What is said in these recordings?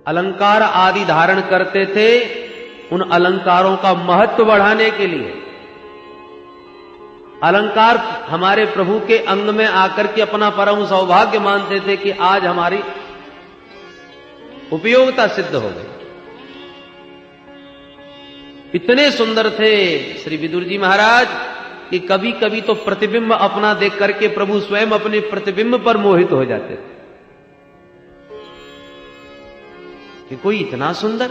अलंकार आदि धारण करते थे, उन अलंकारों का महत्व बढ़ाने के लिए। अलंकार हमारे प्रभु के अंग में आकर के अपना परम सौभाग्य मानते थे कि आज हमारी उपयोगिता सिद्ध हो गई। इतने सुंदर थे श्री विदुर जी महाराज कि कभी कभी तो प्रतिबिंब अपना देख करके प्रभु स्वयं अपने प्रतिबिंब पर मोहित हो जाते थे कि कोई इतना सुंदर।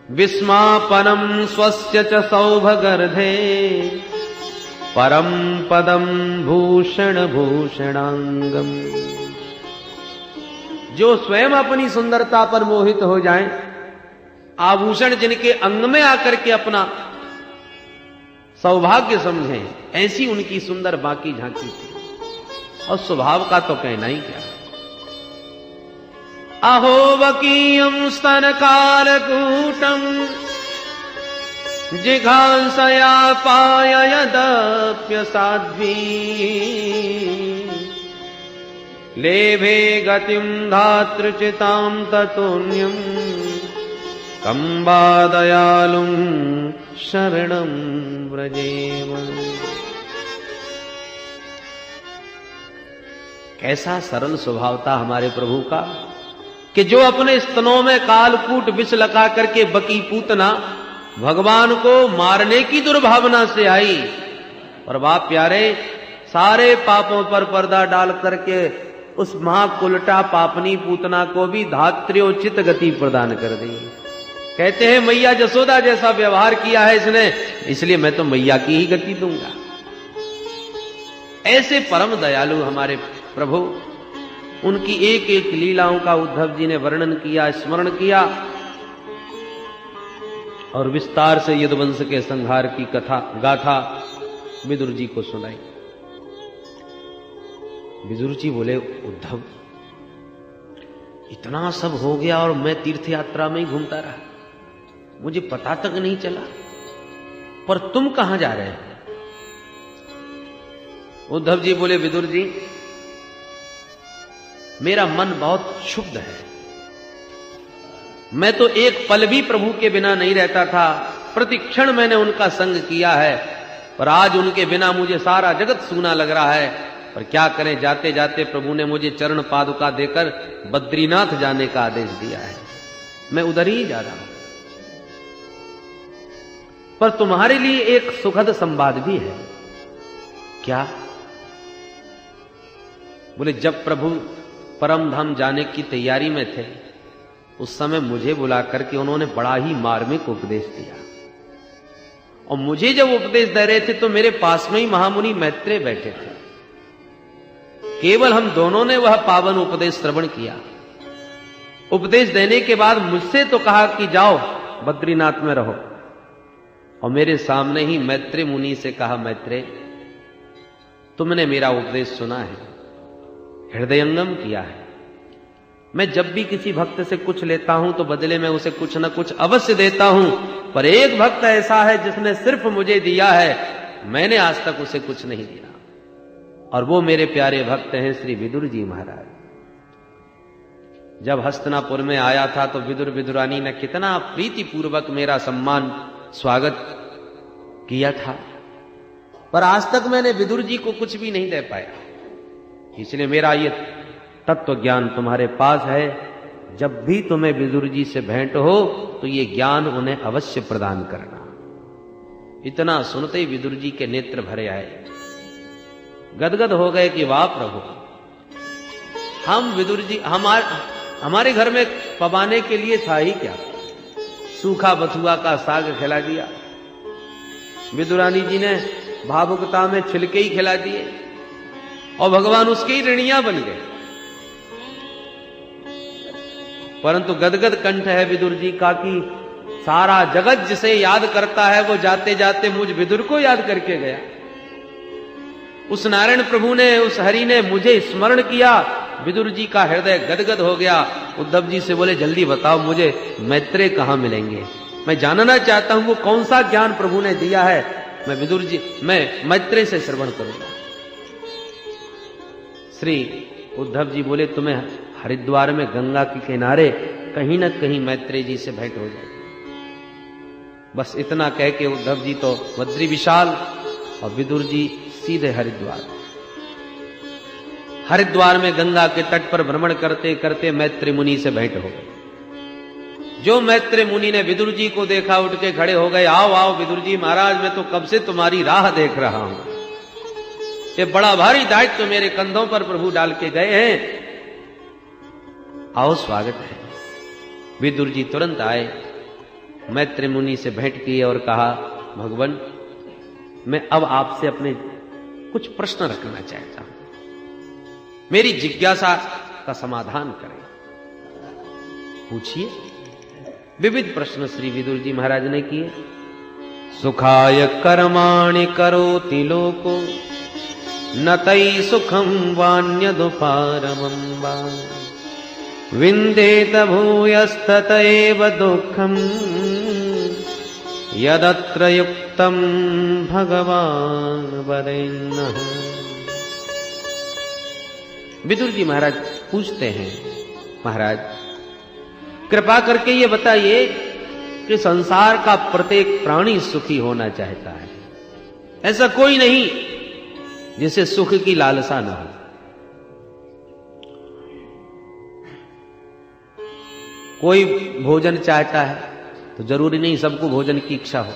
विस्मापनम स्वस्य च सौभगर्धे परम पदम भूषण भूषणांगम। जो स्वयं अपनी सुंदरता पर मोहित हो जाएं, आभूषण जिनके अंग में आकर के अपना सौभाग्य समझें, ऐसी उनकी सुंदर बाकी झांकी थी। और स्वभाव का तो कहना ही क्या। अहो वकीयम स्तन कालकूटम जिघांसया पाययदप्य साध्वी लेभे गतिम धातृचितां ततोन्यम कंबा दयालुं शरणं व्रजेम। कैसा सरल स्वभाव था हमारे प्रभु का कि जो अपने स्तनों में कालकूट विष लगा करके बकी पूतना भगवान को मारने की दुर्भावना से आई, और बाप प्यारे सारे पापों पर पर्दा डाल करके उस महाकुलटा पापनी पूतना को भी धात्र्योचित गति प्रदान कर दी। कहते हैं मैया जसोदा जैसा व्यवहार किया है इसने, इसलिए मैं तो मैया की ही गति दूंगा। ऐसे परम दयालु हमारे प्रभु। उनकी एक एक लीलाओं का उद्धव जी ने वर्णन किया, स्मरण किया, और विस्तार से यदुवंश के संहार की कथा गाथा विदुर जी को सुनाई। विदुर जी बोले, उद्धव इतना सब हो गया और मैं तीर्थ यात्रा में ही घूमता रहा, मुझे पता तक नहीं चला, पर तुम कहां जा रहे हैं? उद्धव जी बोले, विदुर जी मेरा मन बहुत क्षुब्ध है। मैं तो एक पल भी प्रभु के बिना नहीं रहता था, प्रतिक्षण मैंने उनका संग किया है, पर आज उनके बिना मुझे सारा जगत सूना लग रहा है। पर क्या करें, जाते जाते प्रभु ने मुझे चरण पादुका देकर बद्रीनाथ जाने का आदेश दिया है, मैं उधर ही जा रहा हूं। पर तुम्हारे लिए एक सुखद संवाद भी है। क्या? बोले, जब प्रभु परम धाम जाने की तैयारी में थे, उस समय मुझे बुला करके उन्होंने बड़ा ही मार्मिक उपदेश दिया, और मुझे जब उपदेश दे रहे थे तो मेरे पास में ही महामुनि मैत्रेय बैठे थे। केवल हम दोनों ने वह पावन उपदेश श्रवण किया। उपदेश देने के बाद मुझसे तो कहा कि जाओ बद्रीनाथ में रहो, और मेरे सामने ही मैत्रेय मुनि से कहा, मैत्रेय तुमने मेरा उपदेश सुना है, हृदयंगम किया है। मैं जब भी किसी भक्त से कुछ लेता हूं तो बदले में उसे कुछ न कुछ अवश्य देता हूं, पर एक भक्त ऐसा है जिसने सिर्फ मुझे दिया है, मैंने आज तक उसे कुछ नहीं दिया, और वो मेरे प्यारे भक्त हैं श्री विदुर जी महाराज। जब हस्तिनापुर में आया था तो विदुर विदुरानी ने कितना प्रीति पूर्वक मेरा सम्मान स्वागत किया था, पर आज तक मैंने विदुर जी को कुछ भी नहीं दे पाया। इसलिए मेरा ये तत्व ज्ञान तुम्हारे पास है, जब भी तुम्हें विदुर जी से भेंट हो तो ये ज्ञान उन्हें अवश्य प्रदान करना। इतना सुनते ही विदुर जी के नेत्र भरे आए, गदगद हो गए कि वाह प्रभु, हम विदुर जी हमारे घर में पवाने के लिए था ही क्या, सूखा बथुआ का साग खिला दिया, विदुरानी जी ने भावुकता में छिलके ही खिला दिए, और भगवान उसके ही ऋणियां बन गए। परंतु गदगद कंठ है विदुर जी का कि सारा जगत जिसे याद करता है वो जाते जाते मुझ विदुर को याद करके गया। उस नारायण प्रभु ने, उस हरि ने मुझे स्मरण किया। विदुर जी का हृदय गदगद हो गया। उद्धव जी से बोले, जल्दी बताओ मुझे मैत्रेय कहां मिलेंगे, मैं जानना चाहता हूं वो कौन सा ज्ञान प्रभु ने दिया है, मैं मैत्रेय से श्रवण करूंगा। श्री उद्धव जी बोले, तुम्हें हरिद्वार में गंगा के किनारे कहीं ना कहीं मैत्रेय जी से भेंट हो जाए। बस इतना कह के उद्धव जी तो बद्री विशाल और विदुर जी सीधे हरिद्वार। हरिद्वार में गंगा के तट पर भ्रमण करते करते मैत्रेय मुनि से भेंट हो गई। जो मैत्रेय मुनि ने विदुर जी को देखा उठ के खड़े हो गए, आओ आओ विदुर जी महाराज, मैं तो कब से तुम्हारी राह देख रहा हूं। ये बड़ा भारी दायित्व तो मेरे कंधों पर प्रभु डाल के गए हैं, आओ स्वागत है। विदुर जी तुरंत आए, मैत्रेय मुनि से भेंट की और कहा, भगवान मैं अब आपसे अपने कुछ प्रश्न रखना चाहता हूं, मेरी जिज्ञासा का समाधान करें। पूछिए। विविध प्रश्न श्री विदुर जी महाराज ने किए। सुखाय कर्माणि करोति लोको न तै सुखम वान्यदुपारमं वा विन्देत भूयस्तत एव दुःखम यदत्र युक्तम भगवान वरेण्यः। विदुर जी महाराज पूछते हैं, महाराज कृपा करके ये बताइए कि संसार का प्रत्येक प्राणी सुखी होना चाहता है, ऐसा कोई नहीं जिसे सुख की लालसा न हो। कोई भोजन चाहता है तो जरूरी नहीं सबको भोजन की इच्छा हो,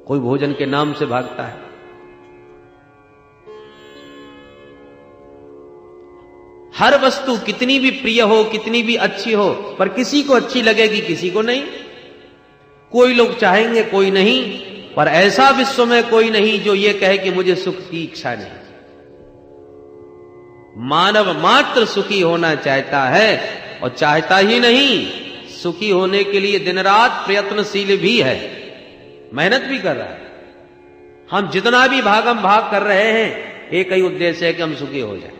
कोई भोजन के नाम से भागता है। हर वस्तु कितनी भी प्रिय हो, कितनी भी अच्छी हो, पर किसी को अच्छी लगेगी किसी को नहीं। कोई लोग चाहेंगे कोई नहीं, पर ऐसा विश्व में कोई नहीं जो ये कहे कि मुझे सुख की इच्छा नहीं। मानव मात्र सुखी होना चाहता है, और चाहता ही नहीं, सुखी होने के लिए दिन रात प्रयत्नशील भी है, मेहनत भी कर रहा है। हम जितना भी भागम भाग कर रहे हैं, एक ही उद्देश्य है कि हम सुखी हो जाएं।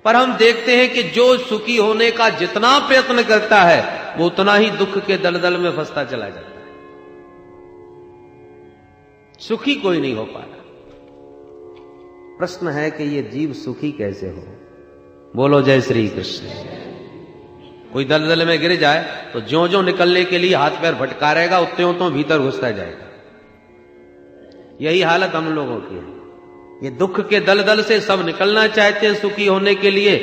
पर हम देखते हैं कि जो सुखी होने का जितना प्रयत्न करता है, वो उतना ही दुख के दलदल में फंसता चला जाता है। सुखी कोई नहीं हो पा रहा। प्रश्न है कि ये जीव सुखी कैसे हो? बोलो जय श्री कृष्ण। कोई दलदल में गिर जाए तो ज्यों ज्यों निकलने के लिए हाथ पैर भटका रहेगा, उतने तो भीतर घुसता जाएगा। यही हालत हम लोगों की है। ये दुख के दलदल से सब निकलना चाहते हैं सुखी होने के लिए,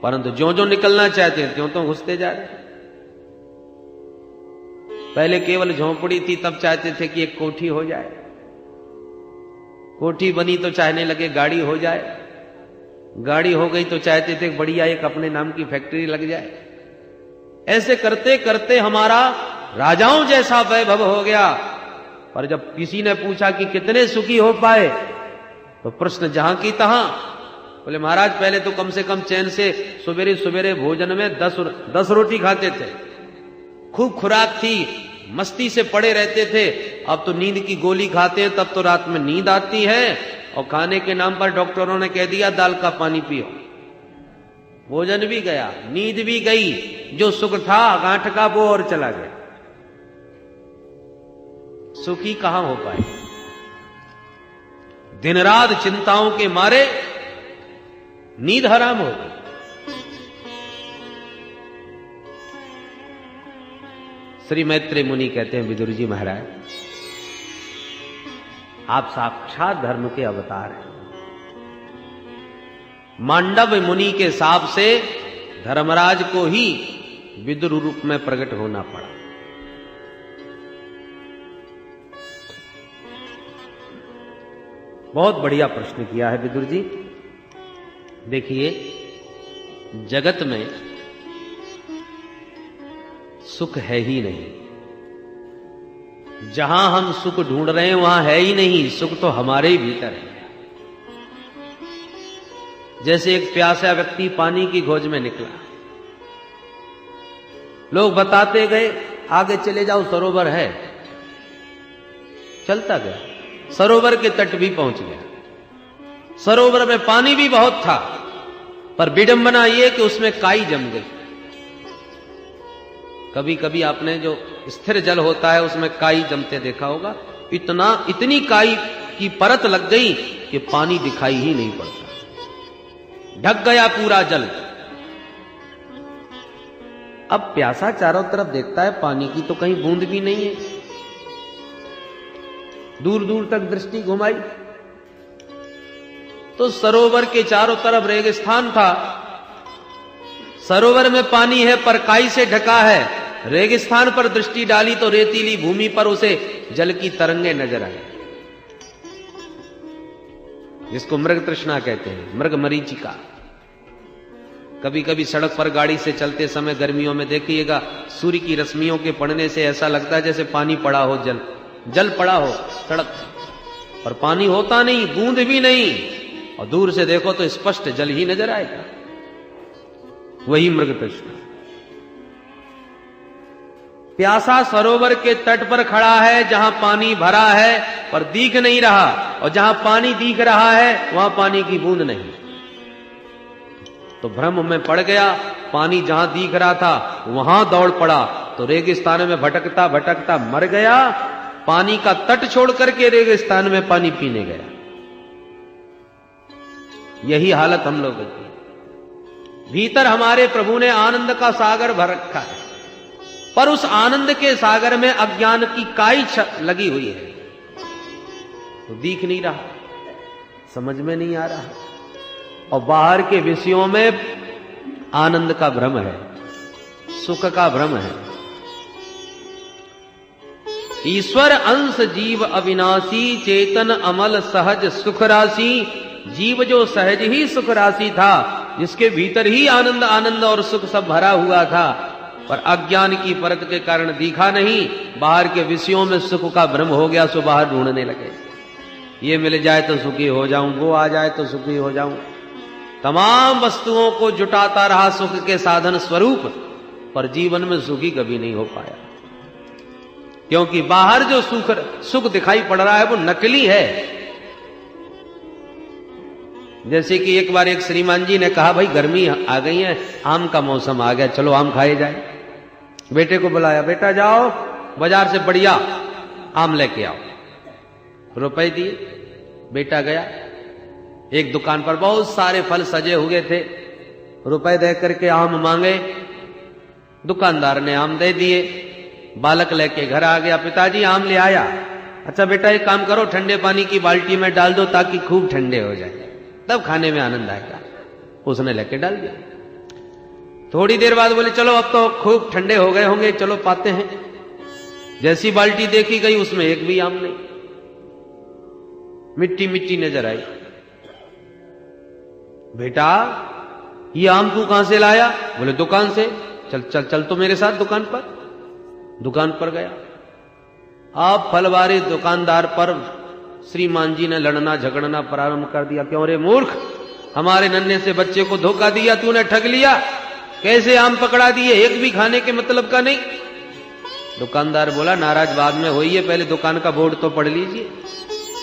परंतु ज्यों ज्यों निकलना चाहते हैं त्यों तो घुसते जा रहे हैं। पहले केवल झोंपड़ी थी, तब चाहते थे कि एक कोठी हो जाए, कोठी बनी तो चाहने लगे गाड़ी हो जाए, गाड़ी हो गई तो चाहते थे बढ़िया एक अपने नाम की फैक्ट्री लग जाए। ऐसे करते करते हमारा राजाओं जैसा वैभव हो गया। पर जब किसी ने पूछा कि कितने सुखी हो पाए, तो प्रश्न जहां की तहां। बोले महाराज पहले तो कम से कम चैन से सवेरे सवेरे भोजन में 10 रोटी खाते थे, खूब खुराक थी, मस्ती से पड़े रहते थे। अब तो नींद की गोली खाते हैं, तब तो रात में नींद आती है, और खाने के नाम पर डॉक्टरों ने कह दिया दाल का पानी पियो। भोजन भी गया, नींद भी गई, जो सुख था गांठ का वो और चला गया। सुखी कहां हो पाए? दिन रात चिंताओं के मारे नींद हराम हो गई। श्री मैत्रेय मुनि कहते हैं, विदुर जी महाराज आप साक्षात धर्म के अवतार हैं। मांडव मुनि के शाप से धर्मराज को ही विदुर रूप में प्रकट होना पड़ा। बहुत बढ़िया प्रश्न किया है विदुर जी। देखिए, जगत में सुख है ही नहीं। जहां हम सुख ढूंढ रहे हैं वहां है ही नहीं, सुख तो हमारे ही भीतर है। जैसे एक प्यासा व्यक्ति पानी की खोज में निकला, लोग बताते गए आगे चले जाओ सरोवर है, चलता गया, सरोवर के तट भी पहुंच गया। सरोवर में पानी भी बहुत था, पर विडंबना यह कि उसमें काई जम गई। कभी कभी आपने जो स्थिर जल होता है उसमें काई जमते देखा होगा। इतनी काई की परत लग गई कि पानी दिखाई ही नहीं पड़ता। ढक गया पूरा जल। अब प्यासा चारों तरफ देखता है, पानी की तो कहीं बूंद भी नहीं है। दूर दूर तक दृष्टि घुमाई तो सरोवर के चारों तरफ रेगिस्तान था। सरोवर में पानी है पर काई से ढका है। रेगिस्तान पर दृष्टि डाली तो रेतीली भूमि पर उसे जल की तरंगे नजर आई, जिसको मृग तृष्णा कहते हैं, मृग मरीचिका। कभी कभी सड़क पर गाड़ी से चलते समय गर्मियों में देखिएगा, सूर्य की रश्मियों के पड़ने से ऐसा लगता है जैसे पानी पड़ा हो, जल पड़ा हो सड़क पर, पानी होता नहीं, बूंद भी नहीं, और दूर से देखो तो स्पष्ट जल ही नजर आएगा। वही मृग तृष्णा। प्यासा सरोवर के तट पर खड़ा है जहां पानी भरा है पर दिख नहीं रहा, और जहां पानी दिख रहा है वहां पानी की बूंद नहीं। तो भ्रम में पड़ गया, पानी जहां दिख रहा था वहां दौड़ पड़ा, तो रेगिस्तान में भटकता भटकता मर गया। पानी का तट छोड़ करके रेगिस्तान में पानी पीने गया। यही हालत हम लोगों की। भीतर हमारे प्रभु ने आनंद का सागर भर रखा है, पर उस आनंद के सागर में अज्ञान की काई लगी हुई है, तो दिख नहीं रहा, समझ में नहीं आ रहा, और बाहर के विषयों में आनंद का भ्रम है, सुख का भ्रम है। ईश्वर अंश जीव अविनाशी, चेतन अमल सहज सुख राशि। जीव जो सहज ही सुख राशि था, जिसके भीतर ही आनंद आनंद और सुख सब भरा हुआ था, पर अज्ञान की परत के कारण दिखा नहीं। बाहर के विषयों में सुख का भ्रम हो गया, सो बाहर ढूंढने लगे। ये मिल जाए तो सुखी हो जाऊं, वो आ जाए तो सुखी हो जाऊं। तमाम वस्तुओं को जुटाता रहा सुख के साधन स्वरूप, पर जीवन में सुखी कभी नहीं हो पाया, क्योंकि बाहर जो सुख दिखाई पड़ रहा है वो नकली है। जैसे कि एक बार एक श्रीमान जी ने कहा, भाई गर्मी आ गई है, आम का मौसम आ गया, चलो आम खाए जाए। बेटे को बुलाया, बेटा जाओ बाजार से बढ़िया आम लेके आओ। रुपए दिए, बेटा गया। एक दुकान पर बहुत सारे फल सजे हुए थे, रुपए दे करके आम मांगे, दुकानदार ने आम दे दिए। बालक लेके घर आ गया, पिताजी आम ले आया। अच्छा बेटा एक काम करो, ठंडे पानी की बाल्टी में डाल दो ताकि खूब ठंडे हो जाए, तब खाने में आनंद आएगा। उसने लेके डाल दिया। थोड़ी देर बाद बोले चलो अब तो खूब ठंडे हो गए होंगे, चलो पाते हैं। जैसी बाल्टी देखी गई उसमें एक भी आम नहीं, मिट्टी मिट्टी नजर आई। बेटा ये आम तू कहां से लाया? बोले दुकान से। चल चल चल तो मेरे साथ दुकान पर। दुकान पर गया। आप फलवारे दुकानदार पर श्रीमान जी ने लड़ना झगड़ना प्रारंभ कर दिया। क्यों रे मूर्ख, हमारे नन्हे से बच्चे को धोखा दिया, तूने ठग लिया, कैसे आम पकड़ा दिए, एक भी खाने के मतलब का नहीं। दुकानदार बोला नाराज बाद में होइए, पहले दुकान का बोर्ड तो पढ़ लीजिए,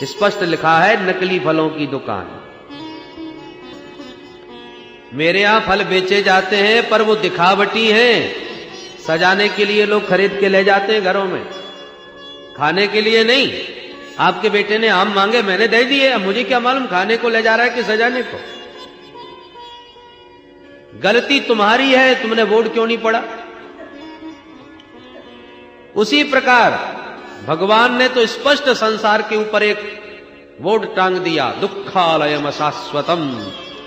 स्पष्ट लिखा है नकली फलों की दुकान। मेरे यहां फल बेचे जाते हैं पर वो दिखावटी हैं, सजाने के लिए लोग खरीद के ले जाते हैं घरों में, खाने के लिए नहीं। आपके बेटे ने आम मांगे, मैंने दे दिए, अब मुझे क्या मालूम खाने को ले जा रहा है कि सजाने को। गलती तुम्हारी है, तुमने बोर्ड क्यों नहीं पढ़ा। उसी प्रकार भगवान ने तो स्पष्ट संसार के ऊपर एक बोर्ड टांग दिया, दुखालयम अशाश्वतम।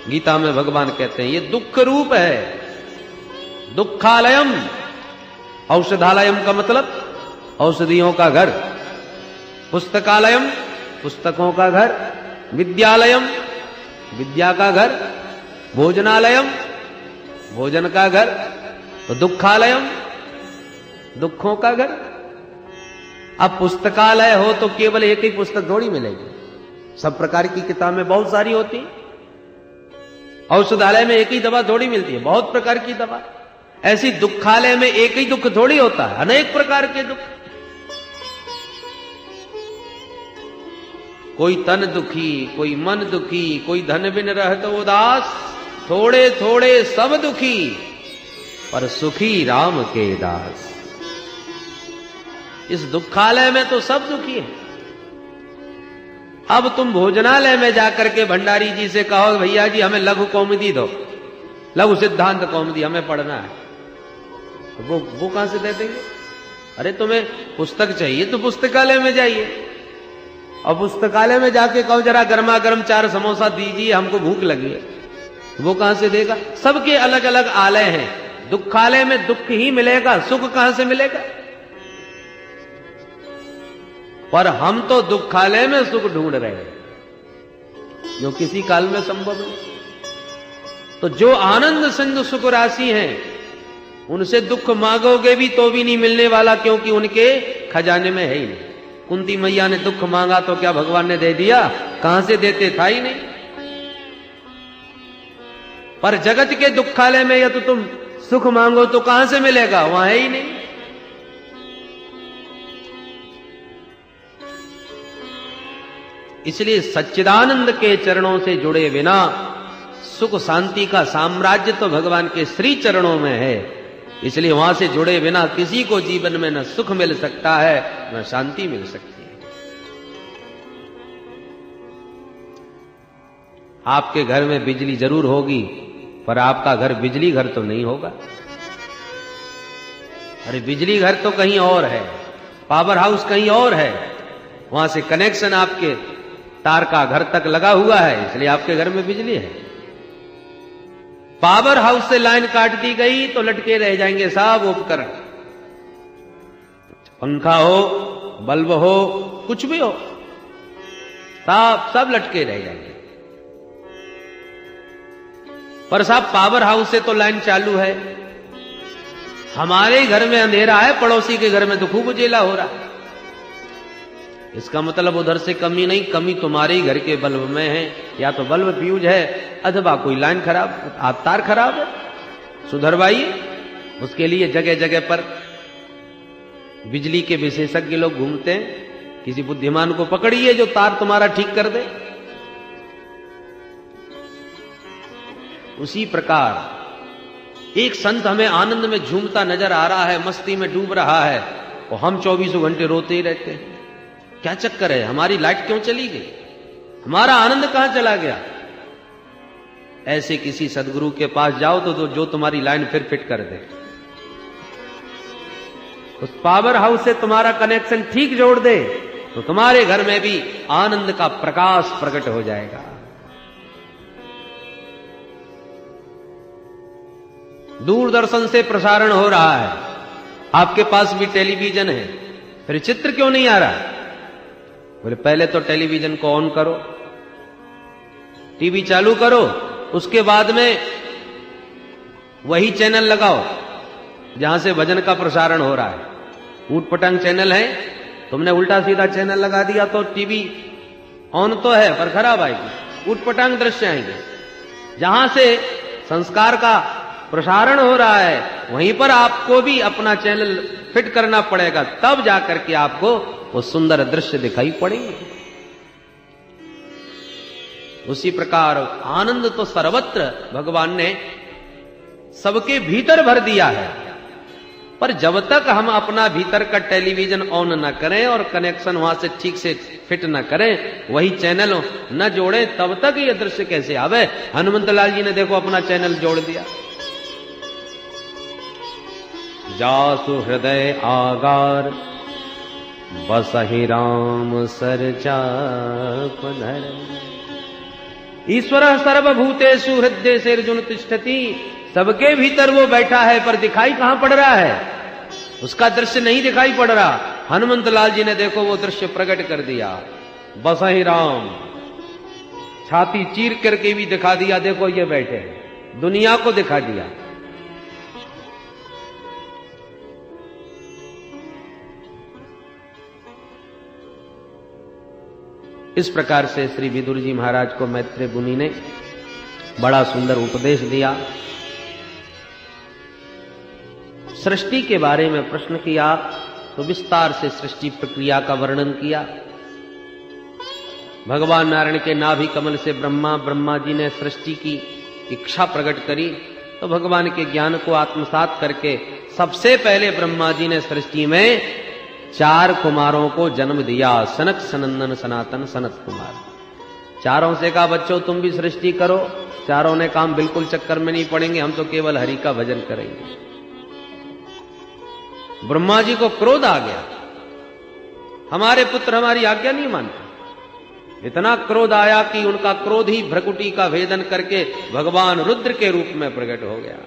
गीता में भगवान कहते हैं ये दुख रूप है। दुखालयम, औषधालयम का मतलब औषधियों का घर, पुस्तकालयम पुस्तकों का घर, विद्यालयम विद्या का घर, भोजनालयम भोजन का घर, तो दुखालयम दुखों का घर। अब पुस्तकालय हो तो केवल एक ही पुस्तक थोड़ी मिलेगी, सब प्रकार की किताबें बहुत सारी होती हैं। औषधालय में एक ही दवा थोड़ी मिलती है, बहुत प्रकार की दवा। ऐसी दुखालय में एक ही दुख थोड़ी होता है, अनेक प्रकार के दुख। कोई तन दुखी, कोई मन दुखी, कोई धन बिन रहत उदास, थोड़े थोड़े सब दुखी, पर सुखी राम के दास। इस दुखालय में तो सब दुखी है। अब तुम भोजनालय में जाकर के भंडारी जी से कहो भैया जी हमें लघु कौमुदी दो, लघु सिद्धांत कौमुदी हमें पढ़ना है, तो वो कहां से दे देंगे? अरे तुम्हें पुस्तक चाहिए तो पुस्तकालय में जाइए, और पुस्तकालय में जाके कहो जरा गर्मा गर्म 4 समोसा दीजिए हमको भूख लगी है, वो कहां से देगा? सबके अलग अलग आलय हैं, दुखालय में दुख ही मिलेगा, सुख कहां से मिलेगा? पर हम तो दुखालय में सुख ढूंढ रहे हैं जो किसी काल में संभव नहीं। तो जो आनंद सिंधु सुख राशि हैं उनसे दुख मांगोगे भी तो भी नहीं मिलने वाला, क्योंकि उनके खजाने में है ही नहीं। कुंती मैया ने दुख मांगा तो क्या भगवान ने दे दिया? कहां से देते, था ही नहीं। पर जगत के दुखालय में या तो तुम सुख मांगो तो कहां से मिलेगा? वहां है ही नहीं। इसलिए सच्चिदानंद के चरणों से जुड़े बिना सुख शांति का साम्राज्य तो भगवान के श्री चरणों में है। इसलिए वहां से जुड़े बिना किसी को जीवन में न सुख मिल सकता है न शांति मिल सकती है। आपके घर में बिजली जरूर होगी, पर आपका घर बिजली घर तो नहीं होगा। अरे बिजली घर तो कहीं और है, पावर हाउस कहीं और है, वहां से कनेक्शन आपके तार का घर तक लगा हुआ है, इसलिए आपके घर में बिजली है। पावर हाउस से लाइन काट दी गई तो लटके रह जाएंगे सब उपकरण, पंखा हो, बल्ब हो, कुछ भी हो, सब लटके रह जाएंगे। पर साहब पावर हाउस से तो लाइन चालू है, हमारे घर में अंधेरा है, पड़ोसी के घर में तो खूब उजेला हो रहा है। इसका मतलब उधर से कमी नहीं, कमी तुम्हारे ही घर के बल्ब में है, या तो बल्ब फ्यूज है अथवा कोई लाइन खराब, आप तार खराब है, सुधरवाइए। उसके लिए जगह जगह पर बिजली के विशेषज्ञ लोग घूमते हैं, किसी बुद्धिमान को पकड़िए जो तार तुम्हारा ठीक कर दे। उसी प्रकार एक संत हमें आनंद में झूमता नजर आ रहा है, मस्ती में डूब रहा है, और हम 24 घंटे रोते ही रहते हैं। क्या चक्कर है? हमारी लाइट क्यों चली गई? हमारा आनंद कहां चला गया? ऐसे किसी सदगुरु के पास जाओ तो जो तुम्हारी लाइन फिर फिट कर दे, उस पावर हाउस से तुम्हारा कनेक्शन ठीक जोड़ दे, तो तुम्हारे घर में भी आनंद का प्रकाश प्रकट हो जाएगा। दूरदर्शन से प्रसारण हो रहा है, आपके पास भी टेलीविजन है, फिर चित्र क्यों नहीं आ रहा? बोले पहले तो टेलीविजन को ऑन करो, टीवी चालू करो, उसके बाद में वही चैनल लगाओ जहां से भजन का प्रसारण हो रहा है। ऊट पटांग चैनल है, तुमने उल्टा सीधा चैनल लगा दिया तो टीवी ऑन तो है पर खराब आएगी, ऊट पटांग दृश्य आएंगे। जहां से संस्कार का प्रसारण हो रहा है वहीं पर आपको भी अपना चैनल फिट करना पड़ेगा, तब जाकर के आपको वो सुंदर दृश्य दिखाई पड़ेंगे। उसी प्रकार आनंद तो सर्वत्र भगवान ने सबके भीतर भर दिया है, पर जब तक हम अपना भीतर का टेलीविजन ऑन न करें और कनेक्शन वहां से ठीक से फिट न करें, वही चैनल न जोड़ें, तब तक ये दृश्य कैसे आवे? हनुमंतलाल जी ने देखो अपना चैनल जोड़ दिया। जासु हृदय आगार बसहि राम सरचापधर। ईश्वर सर्वभूतेषु हृदय से अर्जुन तिष्ठति। सबके भीतर वो बैठा है, पर दिखाई कहां पड़ रहा है? उसका दृश्य नहीं दिखाई पड़ रहा। हनुमंतलाल जी ने देखो वो दृश्य प्रकट कर दिया। बसहि राम, छाती चीर करके भी दिखा दिया, देखो ये बैठे, दुनिया को दिखा दिया। इस प्रकार से श्री विदुर जी महाराज को मैत्रेय मुनि ने बड़ा सुंदर उपदेश दिया। सृष्टि के बारे में प्रश्न किया तो विस्तार से सृष्टि प्रक्रिया का वर्णन किया। भगवान नारायण के नाभि कमल से ब्रह्मा जी ने सृष्टि की इच्छा प्रकट करी, तो भगवान के ज्ञान को आत्मसात करके सबसे पहले ब्रह्मा जी ने सृष्टि में 4 कुमारों को जन्म दिया, सनक सनंदन सनातन सनत कुमार। चारों से कहा बच्चों तुम भी सृष्टि करो। चारों ने काम बिल्कुल चक्कर में नहीं पड़ेंगे, हम तो केवल हरि का भजन करेंगे। ब्रह्मा जी को क्रोध आ गया, हमारे पुत्र हमारी आज्ञा नहीं मानते। इतना क्रोध आया कि उनका क्रोध ही भ्रकुटी का भेदन करके भगवान रुद्र के रूप में प्रकट हो गया।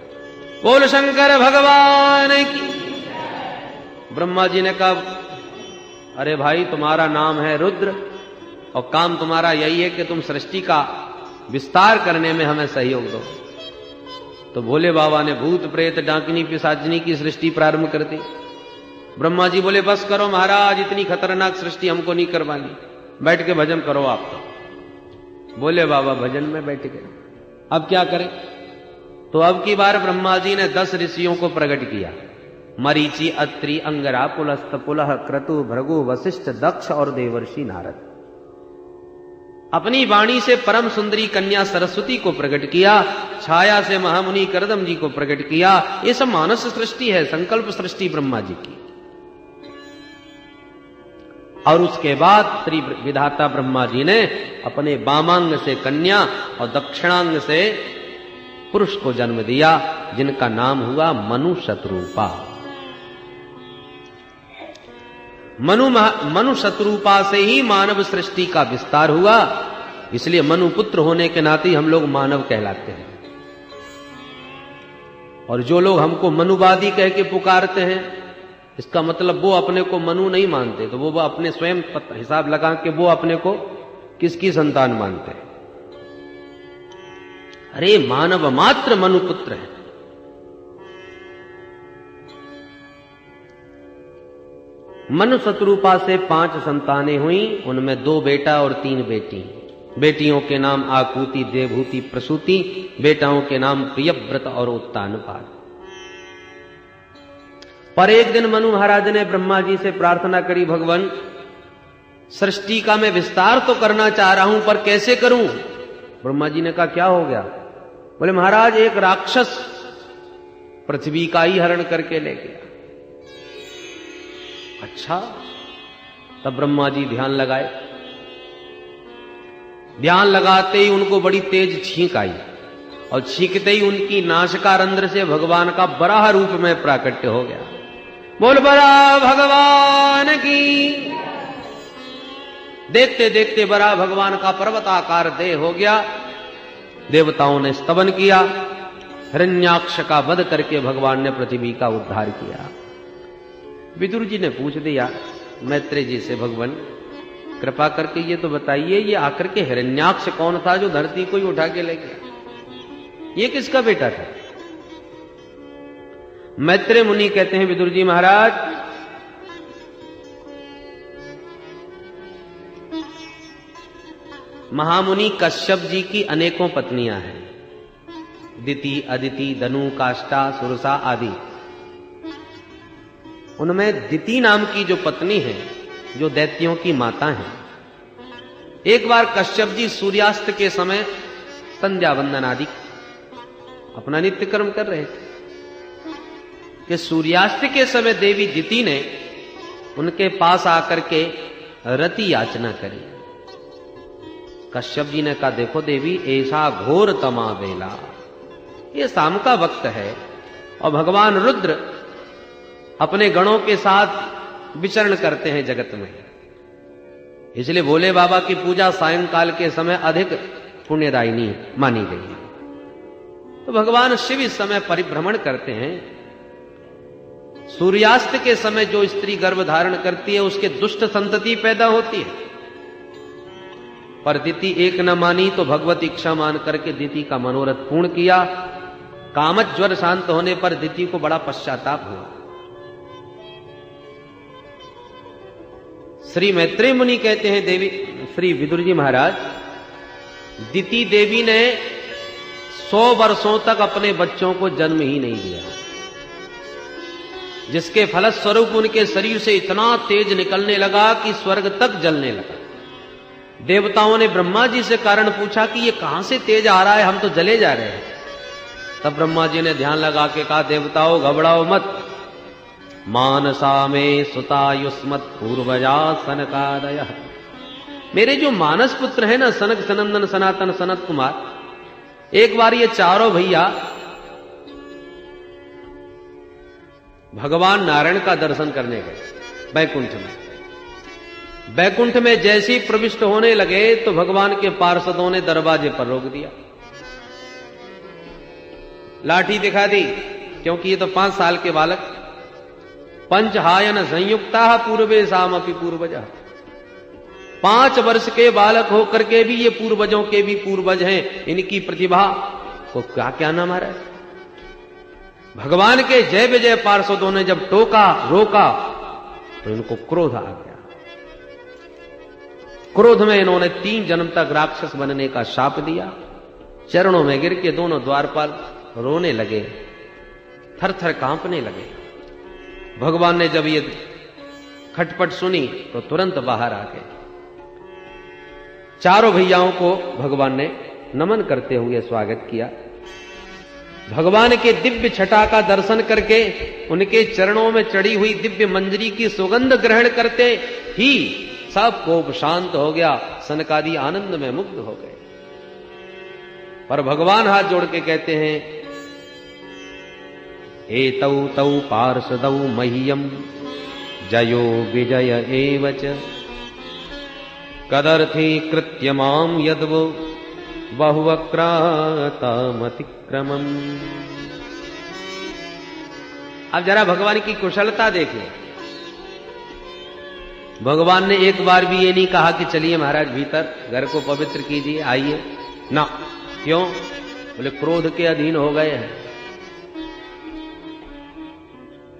बोल शंकर भगवान की। ब्रह्मा जी ने कहा अरे भाई तुम्हारा नाम है रुद्र और काम तुम्हारा यही है कि तुम सृष्टि का विस्तार करने में हमें सहयोग दो। तो भोले बाबा ने भूत प्रेत डाकिनी पिशाचिनी की सृष्टि प्रारंभ कर दी। ब्रह्मा जी बोले बस करो महाराज, इतनी खतरनाक सृष्टि हमको नहीं करवानी, बैठ के भजन करो आप। तो भोले बाबा भजन में बैठ गए। अब क्या करें? तो अब की बार ब्रह्मा जी ने 10 ऋषियों को प्रकट किया, मरीचि, अत्रि, अंगरा, पुलस्त, पुलह, क्रतु, भृगु, वशिष्ठ, दक्ष और देवर्षि नारद। अपनी वाणी से परम सुंदरी कन्या सरस्वती को प्रकट किया, छाया से महामुनि करदम जी को प्रकट किया। ये सब मानस सृष्टि है, संकल्प सृष्टि ब्रह्मा जी की। और उसके बाद श्री विधाता ब्रह्मा जी ने अपने वामांग से कन्या और दक्षिणांग से पुरुष को जन्म दिया, जिनका नाम हुआ मनु शतरूपा। मनु शतरूपा से ही मानव सृष्टि का विस्तार हुआ, इसलिए मनु पुत्र होने के नाते हम लोग मानव कहलाते हैं। और जो लोग हमको मनुवादी कह के पुकारते हैं, इसका मतलब वो अपने को मनु नहीं मानते, तो वो अपने स्वयं हिसाब लगा के वो अपने को किसकी संतान मानते हैं। अरे मानव मात्र मनु पुत्र है। मनु शतरूपा से 5 संतानें हुई, उनमें 2 बेटा और 3 बेटी। बेटियों के नाम आकुति, देवहूति, प्रसूति, बेटाओं के नाम प्रियव्रत और उत्तानपाद। पर एक दिन मनु महाराज ने ब्रह्मा जी से प्रार्थना करी, भगवान सृष्टि का मैं विस्तार तो करना चाह रहा हूं, पर कैसे करूं? ब्रह्मा जी ने कहा क्या हो गया? बोले महाराज एक राक्षस पृथ्वी का ही हरण करके ले गया। अच्छा, तब ब्रह्मा जी ध्यान लगाए। ध्यान लगाते ही उनको बड़ी तेज छींक आई और छींकते ही उनकी नासिका रंध्र से भगवान का बराह रूप में प्राकट्य हो गया। बोल बड़ा भगवान की। देखते देखते बड़ा भगवान का पर्वताकार देह हो गया। देवताओं ने स्तवन किया, हिरण्याक्ष का वध करके भगवान ने पृथ्वी का उद्धार किया। विदुर जी ने पूछ दिया मैत्रेय जी से, भगवान कृपा करके ये तो बताइए, ये आकर के हिरण्याक्ष कौन था जो धरती को ही उठा के ले गया? ये किसका बेटा था? मैत्रेय मुनि कहते हैं, विदुर जी महाराज, महामुनि कश्यप जी की अनेकों पत्नियां हैं, दिति, अदिति, दनु, काष्ठा, सुरसा आदि। उनमें दिति नाम की जो पत्नी है, जो दैत्यों की माता है, एक बार कश्यप जी सूर्यास्त के समय संध्या वंदन आदि अपना नित्य कर्म कर रहे थे कि सूर्यास्त के समय देवी दिति ने उनके पास आकर के रति याचना करी। कश्यप जी ने कहा, देखो देवी, ऐसा घोर तमा बेला, ये शाम का वक्त है और भगवान रुद्र अपने गणों के साथ विचरण करते हैं जगत में, इसलिए भोले बाबा की पूजा सायंकाल के समय अधिक पुण्यदायिनी मानी गई है। तो भगवान शिव इस समय परिभ्रमण करते हैं। सूर्यास्त के समय जो स्त्री गर्भ धारण करती है उसके दुष्ट संतति पैदा होती है, पर दिति एक न मानी तो भगवत इच्छा मान करके दिति का मनोरथ पूर्ण किया। कामज्वर शांत होने पर दिति को बड़ा पश्चाताप हुआ। श्री मैत्रेय मुनि कहते हैं, देवी श्री विदुर जी महाराज, दिति देवी ने 100 वर्षों तक अपने बच्चों को जन्म ही नहीं दिया, जिसके फलस्वरूप उनके शरीर से इतना तेज निकलने लगा कि स्वर्ग तक जलने लगा। देवताओं ने ब्रह्मा जी से कारण पूछा कि ये कहां से तेज आ रहा है, हम तो जले जा रहे हैं। तब ब्रह्मा जी ने ध्यान लगा के कहा, देवताओं घबराओ मत, मानसा में सुतायुष्मत् पूर्वजा सनकादयः। मेरे जो मानस पुत्र है ना, सनक सनंदन सनातन सनत कुमार, एक बार ये चारों भैया भगवान नारायण का दर्शन करने गए बैकुंठ में। बैकुंठ में जैसे ही प्रविष्ट होने लगे तो भगवान के पार्षदों ने दरवाजे पर रोक दिया, लाठी दिखा दी, क्योंकि ये तो 5 साल के बालक, पंचहायन संयुक्ता पूर्वे सामपि पूर्वज, 5 वर्ष के बालक होकर के भी ये पूर्वजों के भी पूर्वज हैं, इनकी प्रतिभा को क्या क्या ना मारा। भगवान के जय विजय पार्षदों ने जब टोका रोका तो इनको क्रोध आ गया। क्रोध में इन्होंने 3 जन्म तक राक्षस बनने का शाप दिया। चरणों में गिर के दोनों द्वारपाल रोने लगे, थर थर कांपने लगे। भगवान ने जब ये खटपट सुनी तो तुरंत बाहर आ गए। चारों भैयाओं को भगवान ने नमन करते हुए स्वागत किया। भगवान के दिव्य छटा का दर्शन करके उनके चरणों में चढ़ी हुई दिव्य मंजरी की सुगंध ग्रहण करते ही सब कोप शांत हो गया। सनकादि आनंद में मुग्ध हो गए। पर भगवान हाथ जोड़ के कहते हैं, एतौ तौ पार्षदौ मह्यम जयो विजय एवच कदर्थी कृत्य माम यद्वो बहुवक्रातमतिक्रमम्। अब जरा भगवान की कुशलता देखें। भगवान ने एक बार भी ये नहीं कहा कि चलिए महाराज भीतर घर को पवित्र कीजिए, आइए ना। क्यों? बोले क्रोध के अधीन हो गए हैं।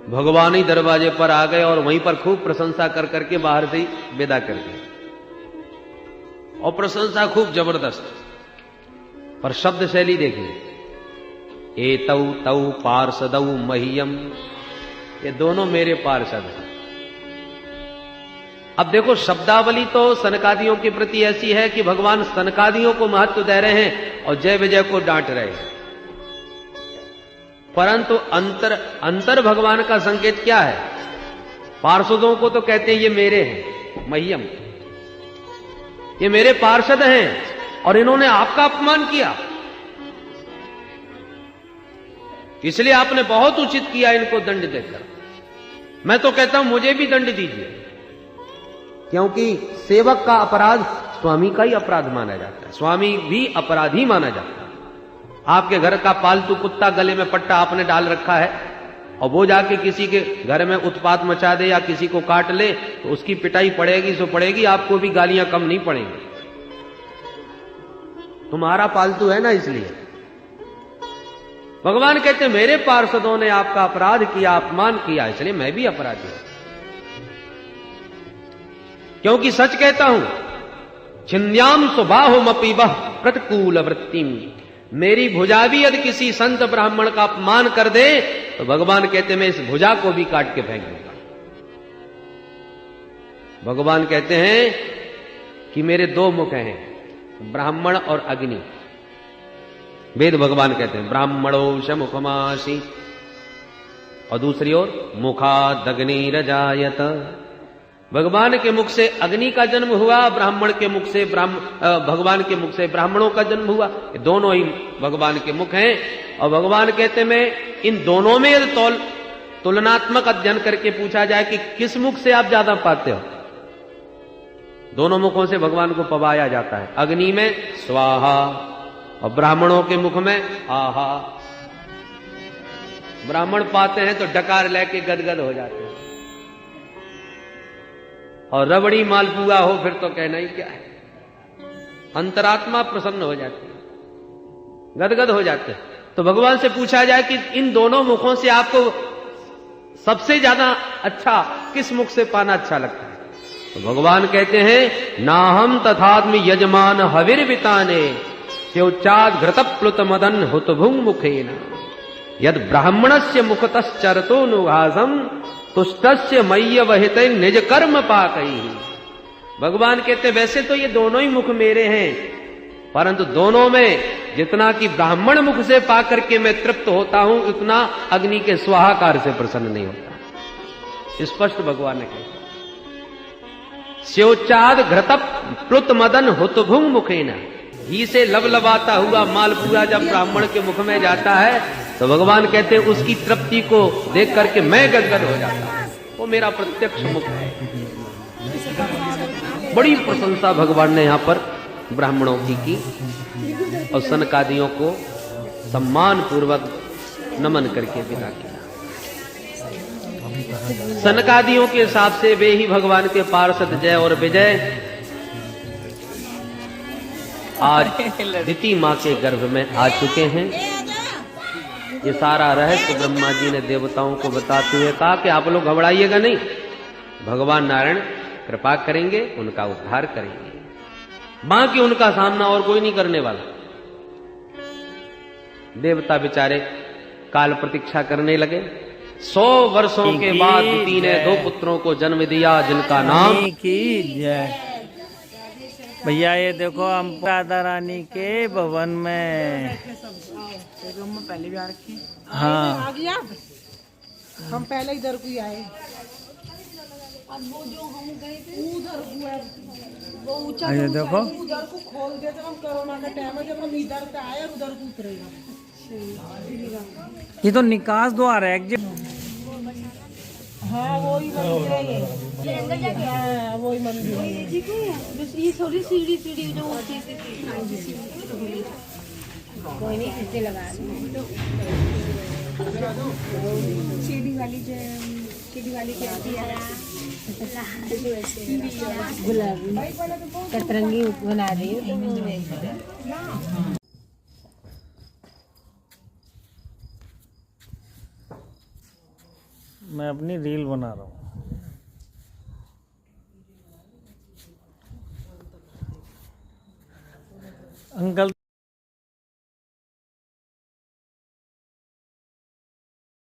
भगवान ही दरवाजे पर आ गए और वहीं पर खूब प्रशंसा कर करके बाहर से ही विदा कर दिया, और प्रशंसा खूब जबरदस्त। पर शब्द शैली देखिए, एतौ तौ पार्षदौ मह्यम, ये दोनों मेरे पार्षद हैं। अब देखो शब्दावली तो सनकादियों के प्रति ऐसी है कि भगवान सनकादियों को महत्व दे रहे हैं और जय विजय को डांट रहे हैं। परंतु अंतर भगवान का संकेत क्या है? पार्षदों को तो कहते हैं ये मेरे हैं, मह्यम, ये मेरे पार्षद हैं और इन्होंने आपका अपमान किया, इसलिए आपने बहुत उचित किया इनको दंड देकर। मैं तो कहता हूं मुझे भी दंड दीजिए, क्योंकि सेवक का अपराध स्वामी का ही अपराध माना जाता है। स्वामी भी अपराधी माना जाता है। आपके घर का पालतू कुत्ता गले में पट्टा आपने डाल रखा है और वो जाके किसी के घर में उत्पात मचा दे या किसी को काट ले तो उसकी पिटाई पड़ेगी सो पड़ेगी, आपको भी गालियां कम नहीं पड़ेंगी। तुम्हारा पालतू है ना, इसलिए भगवान कहते हैं मेरे पार्षदों ने आपका अपराध किया, अपमान किया, इसलिए मैं भी अपराधी हूं। क्योंकि सच कहता हूं, छिन्द्याम सुबाहुमपि वह प्रतिकूल वृत्तिम, मेरी भुजा भी यदि किसी संत ब्राह्मण का अपमान कर दे तो भगवान कहते मैं इस भुजा को भी काट के फेंक दूंगा। भगवान कहते हैं कि मेरे 2 मुख हैं, ब्राह्मण और अग्नि। वेद भगवान कहते हैं ब्राह्मणो शमुखमासी, और दूसरी ओर मुखादग्निरजायत। भगवान के मुख से अग्नि का जन्म हुआ, ब्राह्मण के मुख से भगवान के मुख से ब्राह्मणों का जन्म हुआ। दोनों ही भगवान के मुख हैं। और भगवान कहते मैं इन दोनों में यदि तुलनात्मक अध्ययन करके पूछा जाए कि किस मुख से आप ज्यादा पाते हो, दोनों मुखों से भगवान को पवाया जाता है। अग्नि में स्वाहा और ब्राह्मणों के मुख में आहा। ब्राह्मण पाते हैं तो डकार लेके गदगद हो जाते हैं, और रबड़ी मालपुआ हो फिर तो कहना ही क्या है। अंतरात्मा प्रसन्न हो जाती है, गदगद हो जाते हैं। तो भगवान से पूछा जाए कि इन दोनों मुखों से आपको सबसे ज्यादा अच्छा किस मुख से पाना अच्छा लगता है, तो भगवान कहते हैं नाहम तथात्म यजमान हविर्विताने स्योच्चाद घृतप्लुत मदन हुतभुंग मुखेन यद ब्राह्मणस्य मुखतश्चरतो नुघासम तुष्टस्य मय्य वहित निज कर्म पाकई। भगवान कहते वैसे तो ये दोनों ही मुख मेरे हैं, परंतु दोनों में जितना कि ब्राह्मण मुख से पाकर के मैं तृप्त होता हूं, उतना अग्नि के स्वाहाकार से प्रसन्न नहीं होता। स्पष्ट भगवान ने कहा। स्योचाद घृतप प्लुत मदन हुतभुंग मुखेन, घी से लबलबाता हुआ मालपुआ जब ब्राह्मण के मुख में जाता है तो भगवान कहते हैं उसकी तृप्ति को देख करके मैं गदगद हो जाता हूं, वो मेरा प्रत्यक्ष मुख है। बड़ी प्रशंसा भगवान ने यहां पर ब्राह्मणों की और सनकादियों को सम्मान पूर्वक नमन करके विदा किया। सनकादियों के हिसाब से वे ही भगवान के पार्षद जय और विजय आज दिति मां के गर्भ में आ चुके हैं। ये सारा रहस्य ब्रह्मा जी ने देवताओं को बताते हुए कहा कि आप लोग घबराइएगा नहीं, भगवान नारायण कृपा करेंगे, उनका उद्धार करेंगे, बाकी उनका सामना और कोई नहीं करने वाला। देवता बेचारे काल प्रतीक्षा करने लगे। 100 वर्षों के बाद दिति ने 2 पुत्रों को जन्म दिया जिनका नाम की जय। भैया ये देखो हम राधा रानी के भवन में पहले भी आ रखे। हाँ आ गया, हम पहले इधर को ही आए। अब वो जो हम गए थे उधर वो ऊंचा ये देखो उधर को खोल दिया जब हम कोरोना का टाइम है, जब हम इधर से आए उधर को उतरेगा। ये तो निकास द्वार है एग्जिट। हाँ वही मंदिर है ये। हाँ वही मंदिर है। ये थोड़ी सीढ़ी सीढ़ी जो ऊंची सी थी, कोई नहीं इसे लगा सीढ़ी वाली कहती है गुलाबी कतरंगी बना रही हूँ। मैं अपनी रील बना रहा हूँ। अंकल